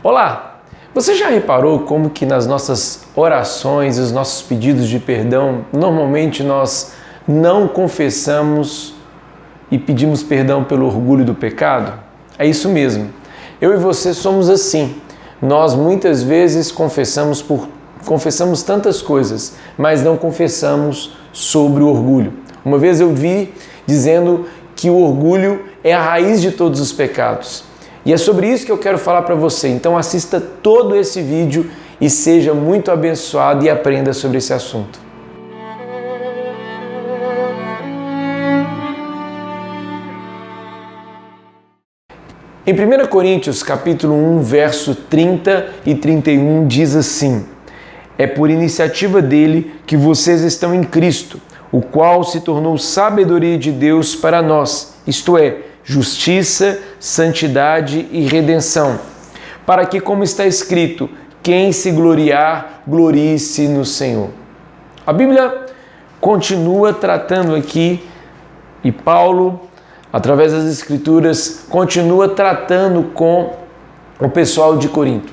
Olá! Você já reparou como que nas nossas orações, os nossos pedidos de perdão, normalmente nós não confessamos e pedimos perdão pelo orgulho do pecado? É isso mesmo. Eu e você somos assim. Nós muitas vezes confessamos tantas coisas, mas não confessamos sobre o orgulho. Uma vez eu vi dizendo que o orgulho é a raiz de todos os pecados. E é sobre isso que eu quero falar para você. Então assista todo esse vídeo e seja muito abençoado e aprenda sobre esse assunto. Em 1 Coríntios, capítulo 1, verso 30 e 31, diz assim: É por iniciativa dele que vocês estão em Cristo, o qual se tornou sabedoria de Deus para nós, isto é, justiça, santidade e redenção, para que, como está escrito, quem se gloriar, glorie-se no Senhor. A Bíblia continua tratando aqui, e Paulo, através das Escrituras, continua tratando com o pessoal de Corinto.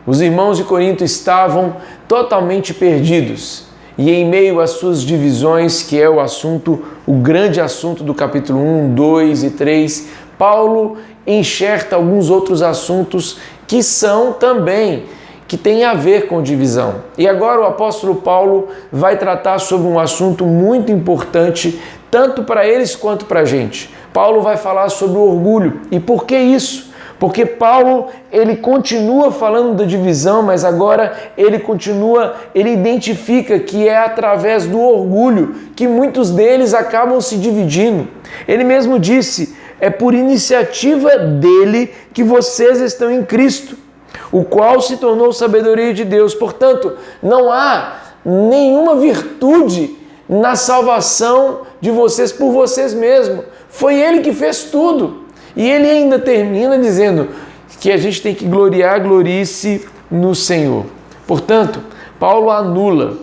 Os irmãos de Corinto estavam totalmente perdidos. E em meio às suas divisões, que é o grande assunto do capítulo 1, 2 e 3, Paulo enxerta alguns outros assuntos que têm a ver com divisão. E agora o apóstolo Paulo vai tratar sobre um assunto muito importante, tanto para eles quanto para a gente. Paulo vai falar sobre o orgulho. E por que isso? Porque Paulo, ele continua falando da divisão, mas agora ele identifica que é através do orgulho que muitos deles acabam se dividindo. Ele mesmo disse, é por iniciativa dele que vocês estão em Cristo, o qual se tornou sabedoria de Deus. Portanto, não há nenhuma virtude na salvação de vocês por vocês mesmos. Foi ele que fez tudo. E ele ainda termina dizendo que a gente tem que glorie-se no Senhor. Portanto, Paulo anula,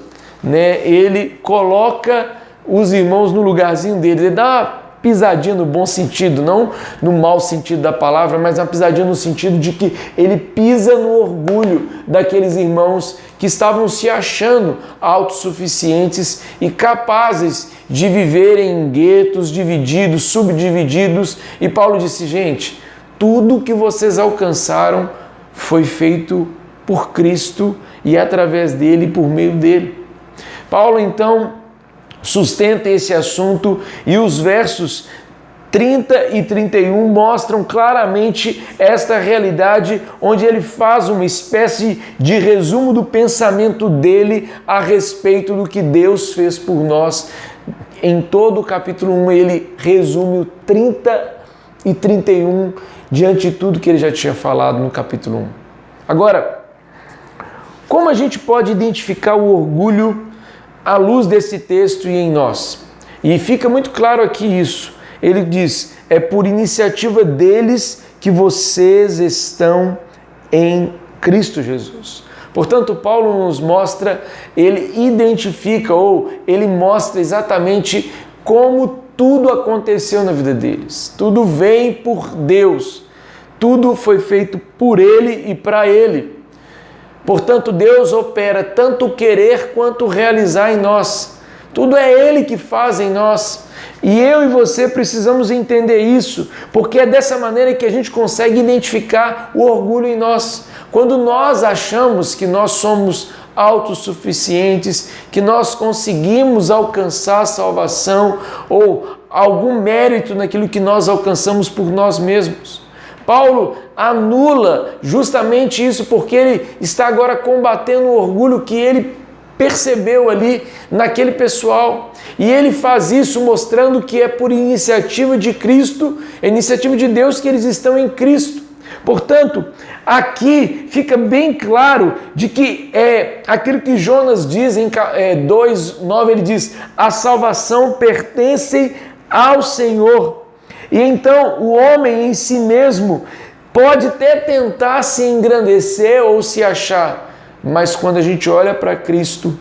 ele coloca os irmãos no lugarzinho deles, ele dá uma pisadinha no bom sentido, não no mau sentido da palavra, mas uma pisadinha no sentido de que ele pisa no orgulho daqueles irmãos que estavam se achando autossuficientes e capazes de viver em guetos divididos, subdivididos. E Paulo disse, gente, tudo que vocês alcançaram foi feito por Cristo e através dele e por meio dele. Paulo, então, sustenta esse assunto e os versos 30 e 31 mostram claramente esta realidade, onde ele faz uma espécie de resumo do pensamento dele a respeito do que Deus fez por nós. Em todo o capítulo 1, ele resume o 30 e 31 diante de tudo que ele já tinha falado no capítulo 1. Agora, como a gente pode identificar o orgulho à luz desse texto e em nós? E fica muito claro aqui isso. Ele diz, é por iniciativa deles que vocês estão em Cristo Jesus. Portanto, Paulo nos mostra, ele identifica ou ele mostra exatamente como tudo aconteceu na vida deles. Tudo vem por Deus. Tudo foi feito por ele e para ele. Portanto, Deus opera tanto o querer quanto o realizar em nós. Tudo é Ele que faz em nós. E eu e você precisamos entender isso, porque é dessa maneira que a gente consegue identificar o orgulho em nós. Quando nós achamos que nós somos autossuficientes, que nós conseguimos alcançar a salvação ou algum mérito naquilo que nós alcançamos por nós mesmos. Paulo anula justamente isso, porque ele está agora combatendo o orgulho que ele percebeu ali naquele pessoal. E ele faz isso mostrando que é por iniciativa de Cristo, é iniciativa de Deus que eles estão em Cristo. Portanto, aqui fica bem claro de que é aquilo que Jonas diz em 2:9, ele diz, a salvação pertence ao Senhor. E então o homem em si mesmo pode até tentar se engrandecer ou se achar, mas quando a gente olha para Cristo,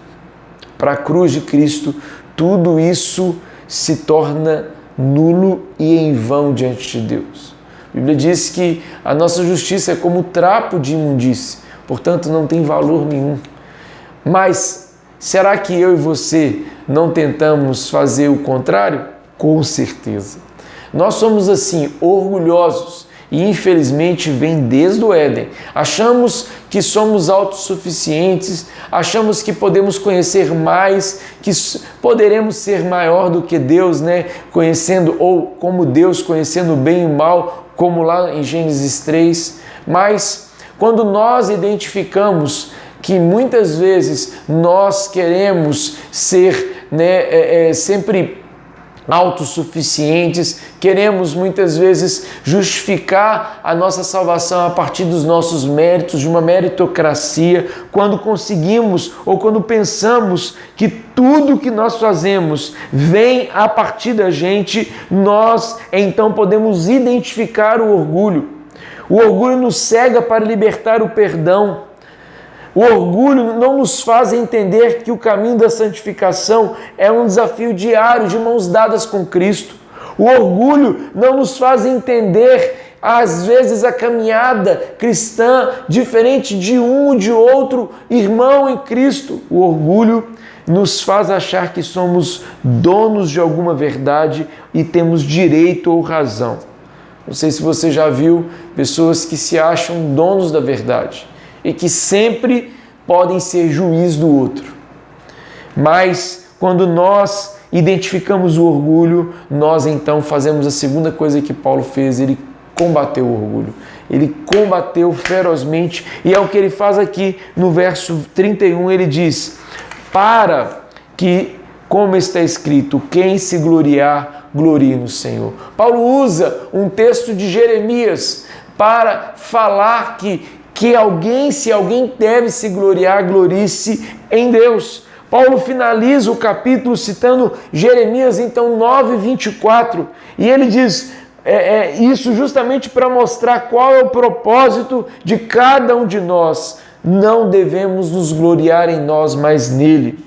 para a cruz de Cristo, tudo isso se torna nulo e em vão diante de Deus. A Bíblia diz que a nossa justiça é como trapo de imundície, portanto não tem valor nenhum. Mas será que eu e você não tentamos fazer o contrário? Com certeza. Nós somos assim, orgulhosos, e infelizmente vem desde o Éden. Achamos que somos autossuficientes, achamos que podemos conhecer mais, que poderemos ser maior do que Deus, né? Conhecendo, ou como Deus, conhecendo o bem e o mal, como lá em Gênesis 3. Mas quando nós identificamos que muitas vezes nós queremos ser, sempre autossuficientes, queremos muitas vezes justificar a nossa salvação a partir dos nossos méritos, de uma meritocracia, quando conseguimos ou quando pensamos que tudo que nós fazemos vem a partir da gente, nós então podemos identificar o orgulho. O orgulho nos cega para libertar o perdão. O orgulho não nos faz entender que o caminho da santificação é um desafio diário de mãos dadas com Cristo. O orgulho não nos faz entender, às vezes, a caminhada cristã diferente de um ou de outro irmão em Cristo. O orgulho nos faz achar que somos donos de alguma verdade e temos direito ou razão. Não sei se você já viu pessoas que se acham donos da verdade e que sempre podem ser juiz do outro. Mas quando nós identificamos o orgulho, nós então fazemos a segunda coisa que Paulo fez, ele combateu o orgulho. Ele combateu ferozmente, e é o que ele faz aqui no verso 31, ele diz: para que, como está escrito, quem se gloriar, glorie no Senhor. Paulo usa um texto de Jeremias para falar que se alguém deve se gloriar, glorie-se em Deus. Paulo finaliza o capítulo citando Jeremias, então 9:24, e ele diz isso justamente para mostrar qual é o propósito de cada um de nós. Não devemos nos gloriar em nós, mas nele.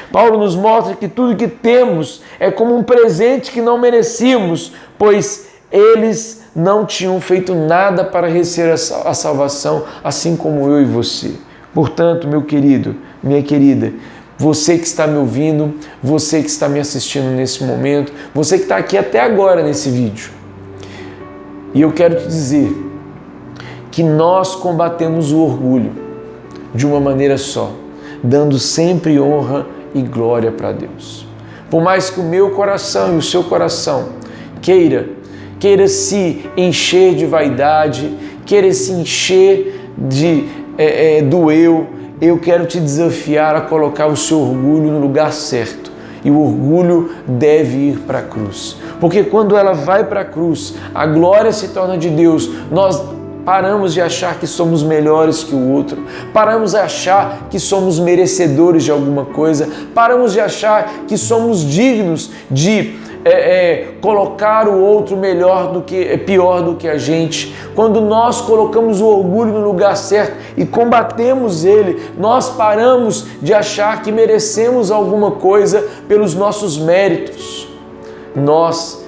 Paulo nos mostra que tudo que temos é como um presente que não merecíamos, pois eles não tinham feito nada para receber a salvação, assim como eu e você. Portanto, meu querido, minha querida, você que está me ouvindo, você que está me assistindo nesse momento, você que está aqui até agora nesse vídeo, e eu quero te dizer que nós combatemos o orgulho de uma maneira só, dando sempre honra e glória para Deus. Por mais que o meu coração e o seu coração queira se encher de vaidade, queira se encher do eu quero te desafiar a colocar o seu orgulho no lugar certo. E o orgulho deve ir para a cruz. Porque quando ela vai para a cruz, a glória se torna de Deus. Nós paramos de achar que somos melhores que o outro, paramos de achar que somos merecedores de alguma coisa, paramos de achar que somos dignos de colocar o outro pior do que a gente. Quando nós colocamos o orgulho no lugar certo e combatemos ele, nós paramos de achar que merecemos alguma coisa pelos nossos méritos. Nós,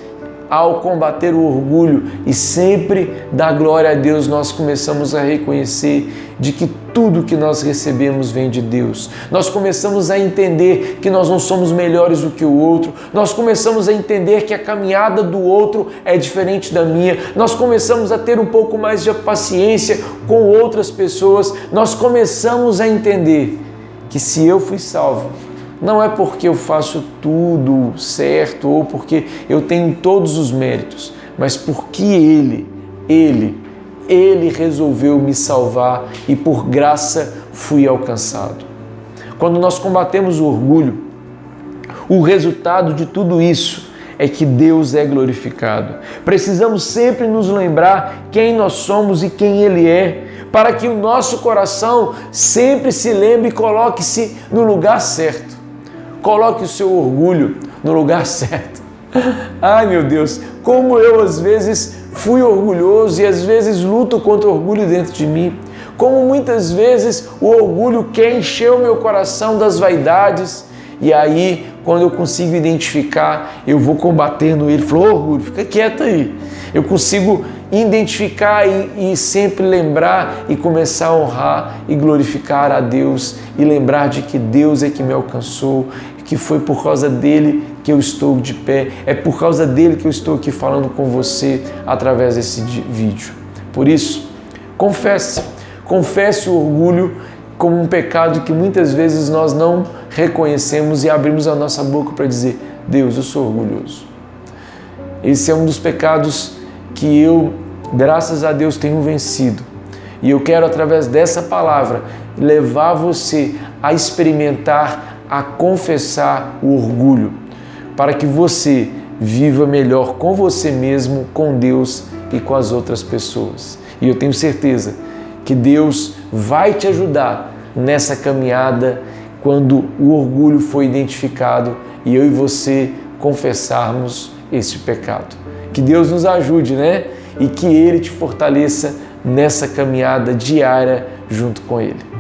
ao combater o orgulho e sempre dar glória a Deus, nós começamos a reconhecer de que tudo que nós recebemos vem de Deus. Nós começamos a entender que nós não somos melhores do que o outro. Nós começamos a entender que a caminhada do outro é diferente da minha. Nós começamos a ter um pouco mais de paciência com outras pessoas. Nós começamos a entender que se eu fui salvo, não é porque eu faço tudo certo ou porque eu tenho todos os méritos, mas porque Ele resolveu me salvar e por graça fui alcançado. Quando nós combatemos o orgulho, o resultado de tudo isso é que Deus é glorificado. Precisamos sempre nos lembrar quem nós somos e quem Ele é, para que o nosso coração sempre se lembre e coloque-se no lugar certo. Coloque o seu orgulho no lugar certo. Ai, meu Deus, como eu às vezes fui orgulhoso e às vezes luto contra o orgulho dentro de mim. Como muitas vezes o orgulho quer encher o meu coração das vaidades. E aí, quando eu consigo identificar, eu vou combatendo ele. Falou, orgulho, fica quieto aí. Eu consigo identificar e sempre lembrar e começar a honrar e glorificar a Deus e lembrar de que Deus é que me alcançou, que foi por causa dele que eu estou de pé, é por causa dele que eu estou aqui falando com você através desse vídeo. Por isso, confesse o orgulho como um pecado que muitas vezes nós não reconhecemos e abrimos a nossa boca para dizer: Deus, eu sou orgulhoso. Esse é um dos pecados que eu, graças a Deus, tenho vencido. E eu quero, através dessa palavra, levar você a experimentar, a confessar o orgulho, para que você viva melhor com você mesmo, com Deus e com as outras pessoas. E eu tenho certeza que Deus vai te ajudar nessa caminhada quando o orgulho for identificado e eu e você confessarmos esse pecado. Que Deus nos ajude, né? E que Ele te fortaleça nessa caminhada diária junto com Ele.